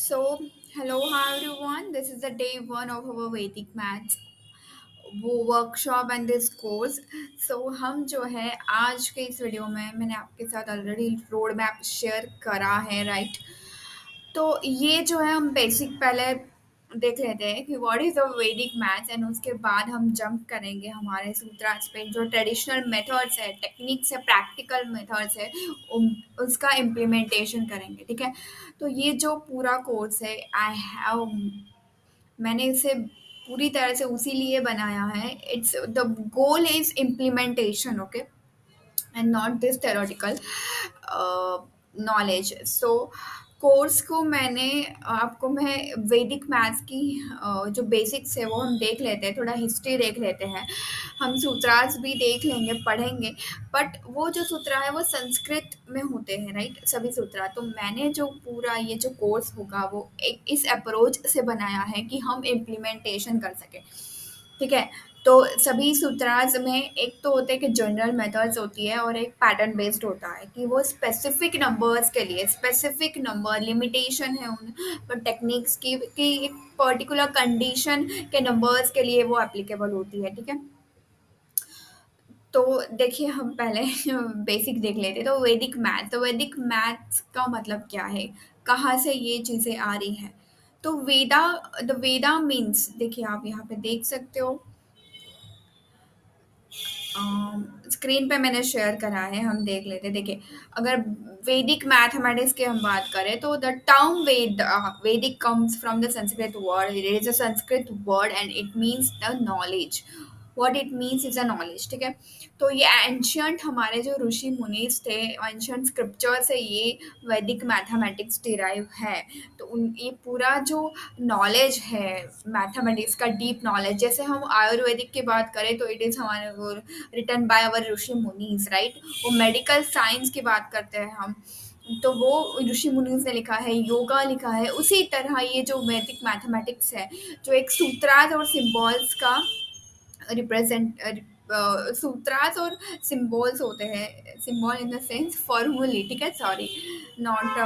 So, hello, hi everyone. This is the day one of our Vedic Maths वो workshop and this course. सो हम जो है आज के इस वीडियो में मैंने आपके साथ ऑलरेडी रोड मैप शेयर करा है, राइट? तो ये जो है हम बेसिक पहले देख लेते हैं कि व्हाट इज द वैदिक मैथ्स, एंड उसके बाद हम जंप करेंगे हमारे सूत्रास पे. जो ट्रेडिशनल मेथड्स है, टेक्निक्स है, प्रैक्टिकल मेथड्स है, उसका इम्प्लीमेंटेशन करेंगे, ठीक है? तो ये जो पूरा कोर्स है आई हैव मैंने इसे पूरी तरह से उसी लिए बनाया है. It's the goal is implementation, okay, and not this theoretical knowledge. So course को मैंने आपको मैं वैदिक मैथ्स की जो बेसिक्स है वो हम देख लेते हैं, थोड़ा हिस्ट्री देख लेते हैं, हम सूत्रास भी देख लेंगे, पढ़ेंगे. बट वो जो सूत्र है वो संस्कृत में होते हैं, राइट? सभी सूत्र. तो मैंने जो पूरा ये जो कोर्स होगा वो एक इस अप्रोच से बनाया है कि हम इम्प्लीमेंटेशन कर सकें, ठीक है? तो सभी सूत्रास में एक तो होते हैं कि जनरल मेथड्स होती है और एक पैटर्न बेस्ड होता है कि वो स्पेसिफिक नंबर्स के लिए स्पेसिफिक नंबर लिमिटेशन है उन पर टेक्निक्स की कि एक पर्टिकुलर कंडीशन के नंबर्स के लिए वो एप्लीकेबल होती है, ठीक है? तो देखिए हम पहले बेसिक देख लेते हैं. तो वैदिक मैथ्स का मतलब क्या है, कहाँ से ये चीज़ें आ रही हैं? तो वेदा मीन्स, देखिए आप यहाँ पे देख सकते हो, स्क्रीन पे मैंने शेयर करा है, हम देख लेते हैं. देखिए, अगर वैदिक मैथमेटिक्स की हम बात करें तो द टर्म वैदिक comes from the Sanskrit word. It is a Sanskrit word and it means the knowledge. What it means is a knowledge, ठीक है? तो ये एंशियंट हमारे जो ऋषि मुनीस थे, एंशियंट स्क्रिप्चर से ये वैदिक मैथमेटिक्स डिराइव है. तो उन ये पूरा जो नॉलेज है मैथमेटिक्स का, डीप नॉलेज, जैसे हम आयुर्वेदिक की बात करें तो इट इज़ हमारे वो written by our rishi munis, right? वो मेडिकल साइंस की बात करते हैं हम, तो वो ऋषि मुनीस ने लिखा है, योगा लिखा है. उसी तरह ये जो वैदिक मैथमेटिक्स है, जो एक सूत्रार्थ और सिंबल्स का रिप्रेजेंट सूत्रार्थ और सिंबल्स होते हैं. Symbol in the sense formulae, ठीक है? Sorry, not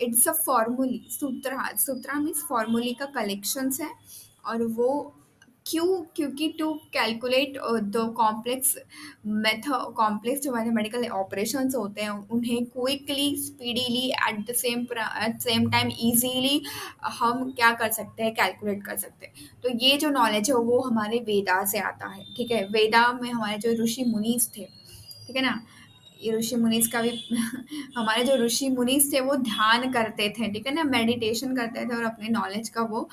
it's a formulae. Sutra means formulae का कलेक्शंस है. और वो क्यों? क्योंकि टू कैलकुलेट द कॉम्प्लेक्स जो मैथमेटिकल ऑपरेशंस होते हैं उन्हें quickly, speedily, at same time easily हम क्या कर सकते हैं, कैलकुलेट कर सकते हैं. तो ये जो नॉलेज है वो हमारे वेदा से आता है, ठीक है? वेदा में हमारे जो ऋषि मुनीस थे, ठीक है ना? ये ऋषि मुनीस का भी हमारे जो ऋषि मुनीस थे वो ध्यान करते थे, ठीक है ना? मेडिटेशन करते थे और अपने नॉलेज का वो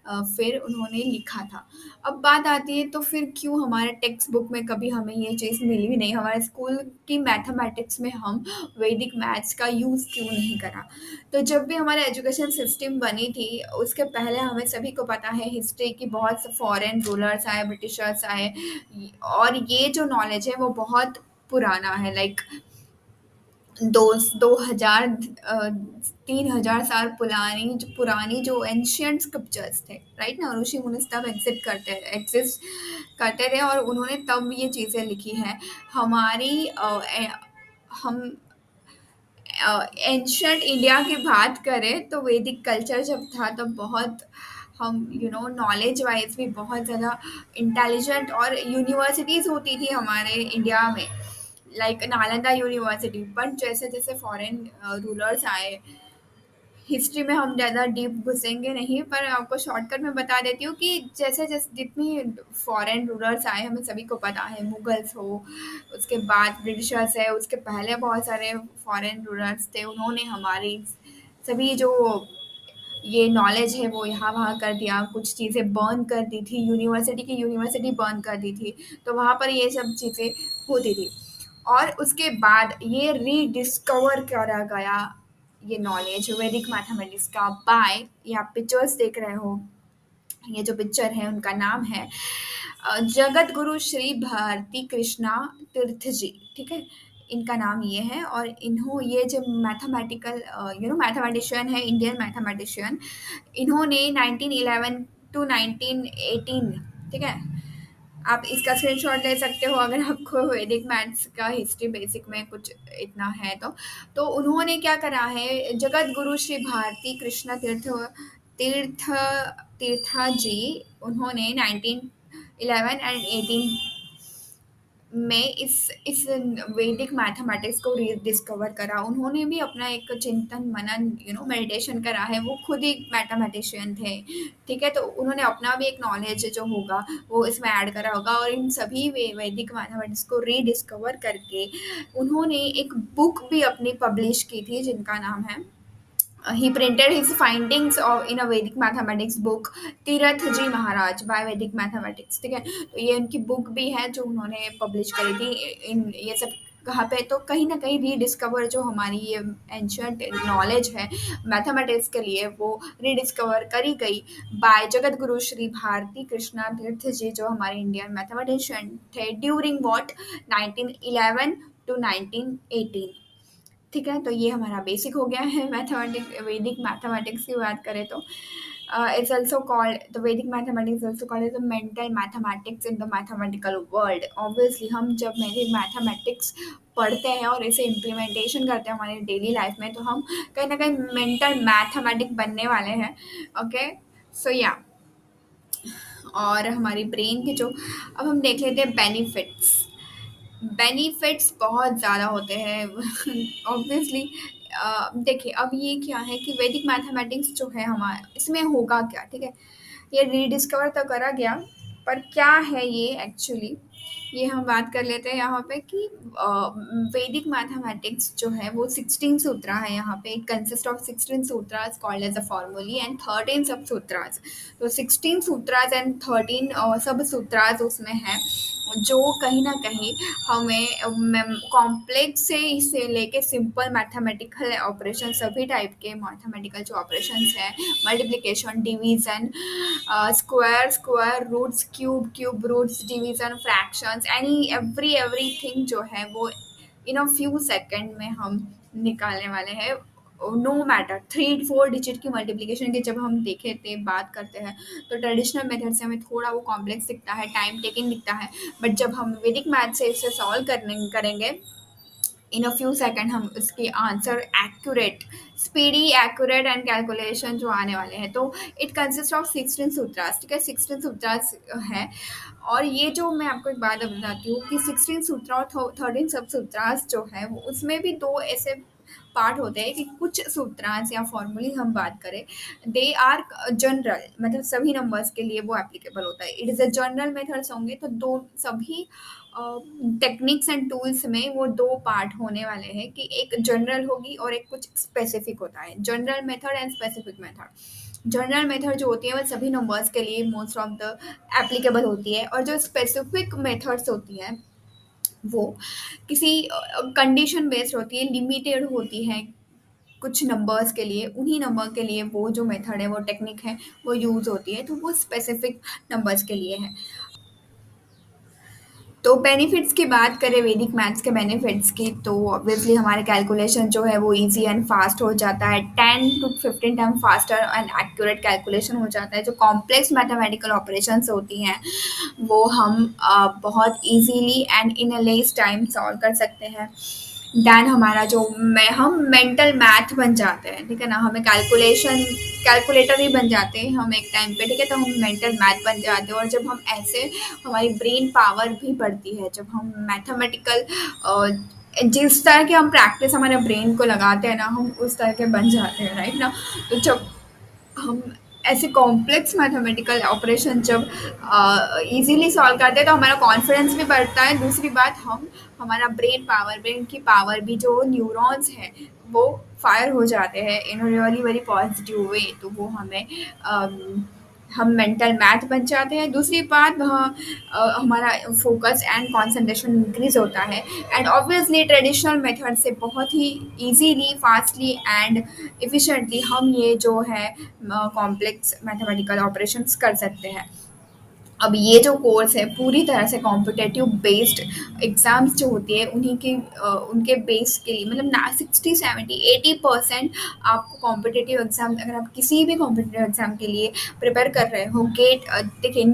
फिर उन्होंने लिखा था. अब बात आती है तो फिर क्यों हमारे टेक्स्ट बुक में कभी हमें ये चीज़ मिली ही नहीं, हमारे स्कूल की मैथमेटिक्स में हम वैदिक मैथ्स का यूज़ क्यों नहीं करा? तो जब भी हमारे एजुकेशन सिस्टम बनी थी उसके पहले हमें सभी को पता है हिस्ट्री की, बहुत से फॉरेन रूलर्स आए, ब्रिटिशर्स आए, और ये जो नॉलेज है वो बहुत पुराना है. लाइक दो 2000 3000 साल पुरानी जो एंशियंट स्क्रिप्चर्स थे, राइट ना? ऋषि मुनि तब एग्जिस्ट करते थे और उन्होंने तब ये चीज़ें लिखी हैं. हमारी हम एंशंट इंडिया की बात करें तो वैदिक कल्चर जब था तब बहुत हम नॉलेज वाइज भी बहुत ज़्यादा इंटेलिजेंट, और यूनिवर्सिटीज़ होती थी हमारे इंडिया में, लाइक नालंदा यूनिवर्सिटी. बट जैसे जैसे फॉरेन रूलर्स आए, हिस्ट्री में हम ज़्यादा डीप घुसेंगे नहीं, पर आपको शॉर्टकट में बता देती हूँ कि जैसे जैसे जितनी फॉरेन रूलर्स आए, हमें सभी को पता है, मुगल्स हो, उसके बाद ब्रिटिशर्स है, उसके पहले बहुत सारे फॉरेन रूलर्स थे, उन्होंने हमारी सभी जो ये नॉलेज है वो यहाँ वहाँ कर दिया, कुछ चीज़ें बर्न कर दी थी, यूनिवर्सिटी बर्न कर दी थी. तो वहाँ पर ये सब चीज़ें होती थी. और उसके बाद ये रीडिस्कवर करा गया, ये नॉलेज वैदिक मैथमेटिक्स का, बाय, ये आप पिक्चर्स देख रहे हो, ये जो पिक्चर है उनका नाम है जगत गुरु श्री भारती कृष्णा तीर्थ जी, ठीक है? इनका नाम ये है. और ये जो मैथमेटिकल मैथमेटिशियन है, इंडियन मैथमेटिशियन, इन्होंने 1911 टू 1918, ठीक है, आप इसका स्क्रीनशॉट ले सकते हो अगर आपको वैदिक मैथ्स का हिस्ट्री बेसिक में कुछ इतना है तो उन्होंने क्या करा है, जगत गुरु श्री भारती कृष्ण तीर्थ तीर्था जी, उन्होंने 1911 एंड 18 में इस वैदिक मैथमेटिक्स को डिस्कवर करा। उन्होंने भी अपना एक चिंतन मनन मेडिटेशन करा है, वो खुद एक मैथमेटिशियन थे। ठीक है, तो उन्होंने अपना भी एक नॉलेज जो होगा वो इसमें ऐड करा होगा, और इन सभी वैदिक मैथमेटिक्स को रीडिस्कवर करके उन्होंने एक बुक भी अपनी पब्लिश की थी जिनका नाम है, he printed his findings of in a Vedic mathematics book, Tirath ji Maharaj by Vedic mathematics. ठीक है, तो ये उनकी बुक भी है जो उन्होंने पब्लिश करी थी। इन ये सब कहाँ पे, तो कहीं ना कहीं रीडिस्कवर जो हमारी ये एंशियंट नॉलेज है मैथमेटिक्स के लिए, वो रीडिस्कवर करी गई बाय जगत गुरु श्री भारती कृष्णा तीर्थ जी, जो हमारे इंडियन मैथमेटिशियन थे ड्यूरिंग व्हाट 1911 टू 1918। ठीक है, तो ये हमारा बेसिक हो गया है मैथमेटिक्स। वैदिक मैथमेटिक्स की बात करें तो it's also called the Vedic mathematics also called as the mental mathematics in the mathematical world. Obviously हम जब वैदिक मैथमेटिक्स पढ़ते हैं और इसे इम्प्लीमेंटेशन करते हैं हमारी डेली लाइफ में, तो हम कहीं ना कहीं मेंटल मैथमेटिक बनने वाले हैं। ओके, सो या, और हमारी ब्रेन के जो, अब हम देख लेते हैं बेनिफिट्स। बेनिफिट्स बहुत ज़्यादा होते हैं ऑब्वियसली। देखिए, अब ये क्या है कि वैदिक मैथमेटिक्स जो है हमारा, इसमें होगा क्या, ठीक है, ये रीडिस्कवर तो करा गया, पर क्या है ये एक्चुअली, ये हम बात कर लेते हैं यहाँ पे कि वैदिक मैथमेटिक्स जो है वो 16 सूत्रा है। यहाँ पे it consist of 16 sutras called as a formulae and 13 sub सूत्रास। तो 16 सूत्रास एंड 13 सब सूत्रास उसमें है, जो कहीं ना कहीं हमें कॉम्प्लेक्स से लेके सिंपल मैथमेटिकल ऑपरेशन, सभी टाइप के मैथमेटिकल जो ऑपरेशंस हैं, multiplication, division, square square roots, cube cube roots, division, fractions, everything जो है वो इन अ फ्यू सेकंड में हम निकालने वाले हैं। नो मैटर 3-4 डिजिट की मल्टीप्लिकेशन की जब हम देखे थे, बात करते हैं, तो ट्रेडिशनल मेथड से हमें थोड़ा वो कॉम्प्लेक्स दिखता है, टाइम टेकिंग दिखता है, बट जब हम वैदिक मैथ से इसे सॉल्व करेंगे इन अ फ्यू सेकंड, हम उसके answer accurate, speedy, accurate and calculation जो आने वाले हैं। तो इट कंसिस्ट ऑफ 16 सूत्रास। ठीक है, 16 सूत्रास है। और ये जो मैं आपको एक बात बताती हूँ कि 16 सूत्रा और 13 सब सूत्रास जो है वो, उसमें भी दो ऐसे पार्ट होते हैं कि कुछ सूत्रांश या फॉर्मूले हम बात करें, दे आर जनरल, मतलब सभी नंबर्स के लिए वो एप्लीकेबल होता है। It is a general methods होंगे, तो दो सभी टेक्निक्स एंड टूल्स में वो दो पार्ट होने वाले हैं कि एक जनरल होगी और एक कुछ स्पेसिफिक होता है, general method and specific method. General method जो होती है वो सभी नंबर्स के लिए मोस्ट ऑफ द एप्लीकेबल होती है, और जो स्पेसिफिक मेथड्स होती हैं वो किसी कंडीशन बेस्ड होती है, लिमिटेड होती है कुछ नंबर्स के लिए, उन्हीं नंबर के लिए वो जो मेथड है, वो टेक्निक है, वो यूज़ होती है, तो वो स्पेसिफिक नंबर्स के लिए है। तो बेनिफिट्स की बात करें वैदिक मैथ्स के बेनिफिट्स की, तो ऑब्वियसली हमारे कैलकुलेशन जो है वो इजी एंड फास्ट हो जाता है, 10 to 15 time faster and accurate calculation हो जाता है। जो कॉम्प्लेक्स मैथमेटिकल ऑपरेशंस होती हैं वो हम बहुत easily and in a less time solve कर सकते हैं। देन हमारा जो हम मेंटल मैथ बन जाते हैं, ठीक है ना, हमें कैलकुलेटर ही बन जाते हैं हम एक टाइम पे। ठीक है, तो हम मेंटल मैथ बन जाते हैं, और जब हम ऐसे, हमारी ब्रेन पावर भी बढ़ती है जब हम मैथमेटिकल, जिस तरह की हम प्रैक्टिस हमारे ब्रेन को लगाते हैं ना, हम उस तरह के बन जाते हैं, राइट ना। तो जब हम ऐसे कॉम्प्लेक्स मैथमेटिकल ऑपरेशन जब इजीली सॉल्व करते हैं, तो हमारा कॉन्फिडेंस भी बढ़ता है। दूसरी बात, हम हमारा ब्रेन की पावर भी, जो न्यूरॉन्स हैं वो फायर हो जाते हैं in really very positive way, तो वो हम मेंटल मैथ बन जाते हैं। दूसरी बात, हमारा फोकस एंड कंसंट्रेशन इंक्रीज होता है, एंड ऑब्वियसली ट्रेडिशनल मेथड से बहुत ही इजीली, फास्टली एंड एफिशिएंटली हम ये जो है कॉम्प्लेक्स मैथमेटिकल ऑपरेशंस कर सकते हैं। अब ये जो कोर्स है पूरी तरह से कॉम्पिटेटिव बेस्ड एग्ज़ाम्स जो होती है उन्हीं के उनके बेस के लिए, मतलब ना 60-70-80% आपको कॉम्पिटेटिव एग्ज़ाम, अगर आप किसी भी कॉम्पिटेटिव एग्ज़ाम के लिए प्रिपेयर कर रहे हो, गेट देखिए,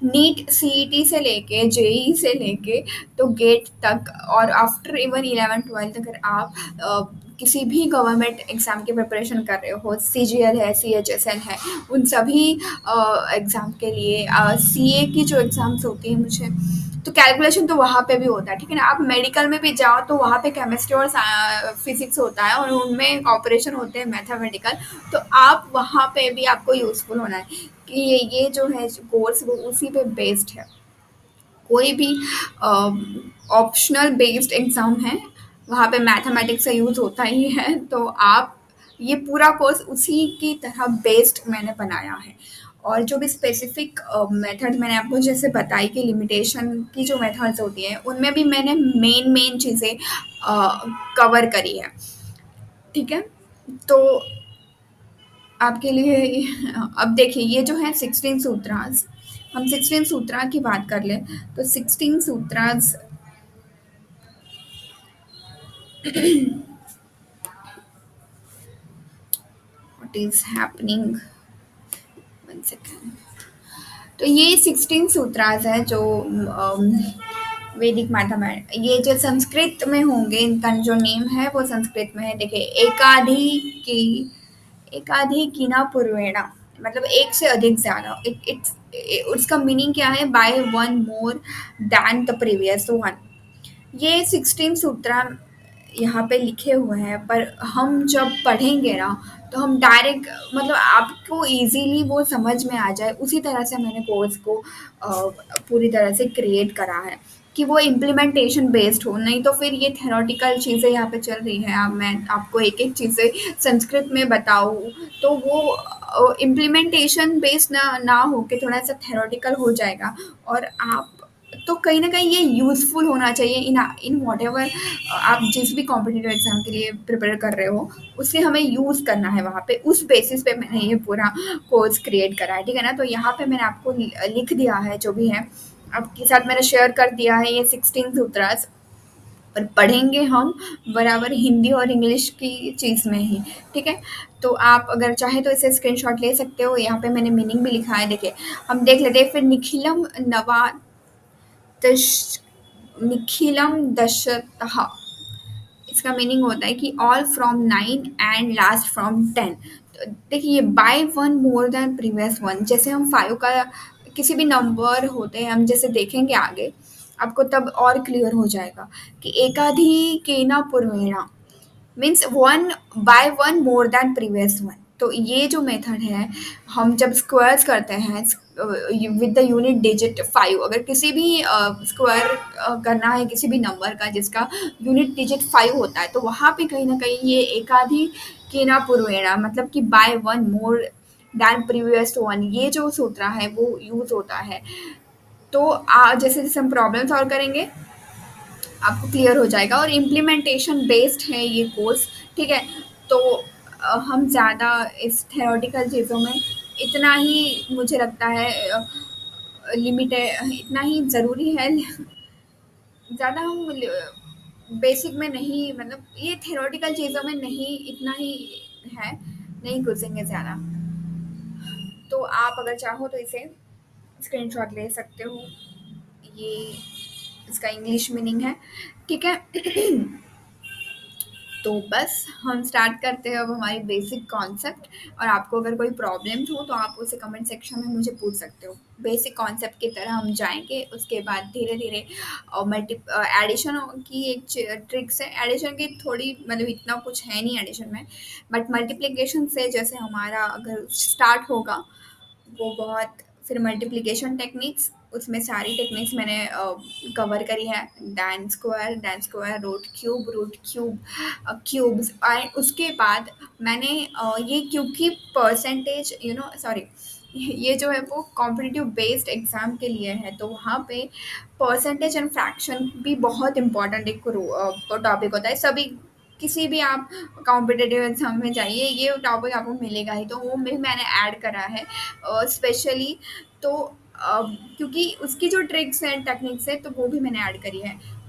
नीट सीईटी से लेके जेई से लेके तो गेट तक, और आफ्टर इवन 11-12 अगर आप किसी भी गवर्नमेंट एग्ज़ाम की प्रिपरेशन कर रहे हो, सीजीएल है, सीएचएसएल है, उन सभी एग्ज़ाम के लिए, सीए की जो एग्ज़ाम्स होती हैं, मुझे तो कैलकुलेशन तो वहाँ पे भी होता है, ठीक है ना। आप मेडिकल में भी जाओ तो वहाँ पे केमिस्ट्री और फिजिक्स होता है, और उनमें ऑपरेशन होते हैं मैथमेटिकल। तो आप वहाँ पे भी आपको यूज़फुल होना है कि ये जो है कोर्स वो उसी पे बेस्ड है। कोई भी ऑप्शनल बेस्ड एग्ज़ाम है, वहाँ पे मैथमेटिक्स का यूज़ होता ही है, तो आप ये पूरा कोर्स उसी की तरह बेस्ड मैंने बनाया है। और जो भी स्पेसिफिक मेथड मैंने आपको जैसे बताई कि लिमिटेशन की जो मेथड्स होती हैं, उनमें भी मैंने मेन चीज़ें कवर करी है, ठीक है। तो आपके लिए अब देखिए, ये जो है 16 सूत्रास, हम 16 सूत्रा की बात कर लें तो 16 sutras what is happening, one second. तो ये 16 सूत्रास है जो वैदिक मैथमेटिक्स, ये जो संस्कृत में होंगे, इनका जो नेम है वो संस्कृत में है। देखिए, की एकाधी कीना पूर्वेणा, मतलब एक से अधिक ज्यादा, इट्स उसका मीनिंग क्या है, bye one more than the previous one. ये 16 सूत्रा यहाँ पे लिखे हुए हैं, पर हम जब पढ़ेंगे ना तो हम डायरेक्ट, मतलब आपको इजीली वो समझ में आ जाए, उसी तरह से मैंने कोर्स को पूरी तरह से क्रिएट करा है कि वो इम्प्लीमेंटेशन बेस्ड हो। नहीं तो फिर ये थेरोटिकल चीज़ें यहाँ पे चल रही हैं, अब मैं आपको एक एक चीज़ें संस्कृत में बताऊँ तो वो इम्प्लीमेंटेशन बेस्ड ना हो के थोड़ा सा थेरोटिकल हो जाएगा। और आप तो कहीं ना कहीं ये यूज़फुल होना चाहिए इन इन वॉट एवर आप जिस भी कॉम्पिटिटिव एग्जाम के लिए प्रिपेयर कर रहे हो, उसे हमें यूज़ करना है वहाँ पे। उस बेसिस पे मैंने ये पूरा कोर्स क्रिएट करा है, ठीक है ना। तो यहाँ पे मैंने आपको लिख दिया है जो भी है, आपके साथ मैंने शेयर कर दिया है ये 16 सूत्रास। पर पढ़ेंगे हम बराबर हिंदी और इंग्लिश की चीज़ में ही, ठीक है। तो आप अगर चाहे तो इसे स्क्रीनशॉट ले सकते हो, यहाँ पे मैंने मीनिंग भी लिखा है, देखिए हम देख लेते हैं। फिर निखिलम नवा दश निखिलम दशतः, इसका मीनिंग होता है कि all from 9 and last from 10। तो देखिए, bye one more than previous one, जैसे हम 5 का किसी भी नंबर होते हैं, हम जैसे देखेंगे आगे आपको तब और क्लियर हो जाएगा कि एकाधी केना पूर्वेणा means one by one more than previous one. तो ये जो मेथड है, हम जब स्क्वायर्स करते हैं विद द यूनिट डिजिट 5, अगर किसी भी स्क्वायर करना है किसी भी नंबर का जिसका यूनिट डिजिट 5 होता है, तो वहाँ पे कहीं ना कहीं ये एकाधी केना पूर्वेणा, मतलब कि bye one more than previous one, ये जो सूत्र है वो यूज होता है। तो जैसे जैसे हम प्रॉब्लम सॉल्व करेंगे आपको क्लियर हो जाएगा, और इम्प्लीमेंटेशन बेस्ड है ये कोर्स, ठीक है। तो हम ज़्यादा इस थ्योरेटिकल चीज़ों में इतना ही मुझे लगता है लिमिट है, इतना ही ज़रूरी है। ज़्यादा हम बेसिक में नहीं, मतलब ये थ्योरेटिकल चीज़ों में नहीं, इतना ही है, नहीं घुसेंगे ज़्यादा। तो आप अगर चाहो तो इसे स्क्रीनशॉट ले सकते हो, ये इसका इंग्लिश मीनिंग है, ठीक है। तो बस हम स्टार्ट करते हैं अब हमारी बेसिक कॉन्सेप्ट। और आपको अगर कोई प्रॉब्लम्स हो तो आप उसे कमेंट सेक्शन में मुझे पूछ सकते हो। बेसिक कॉन्सेप्ट की तरह हम जाएंगे, उसके बाद धीरे धीरे मल्टी एडिशन की एक ट्रिक्स है। एडिशन की थोड़ी, मतलब इतना कुछ है नहीं एडिशन में, बट मल्टीप्लिकेशन से जैसे हमारा अगर स्टार्ट होगा वो बहुत, फिर मल्टीप्लिकेशन टेक्निक्स, उसमें सारी टेक्निक्स मैंने कवर करी है। Then square, root cube, cubes. And उसके बाद मैंने ये, क्योंकि परसेंटेज सॉरी, ये जो है वो कॉम्पिटिटिव बेस्ड एग्जाम के लिए है, तो वहाँ पे परसेंटेज एंड फ्रैक्शन भी बहुत इंपॉर्टेंट एक टॉपिक होता है। सभी किसी भी आप कॉम्पिटिटिव एग्जाम में जाइए, ये टॉपिक आपको मिलेगा ही, तो वो भी मैंने ऐड करा है स्पेशली। तो क्योंकि उसकी जो ट्रिक्स हैं, टेक्निक्स हैं, तो वो भी मैंने ऐड करी है।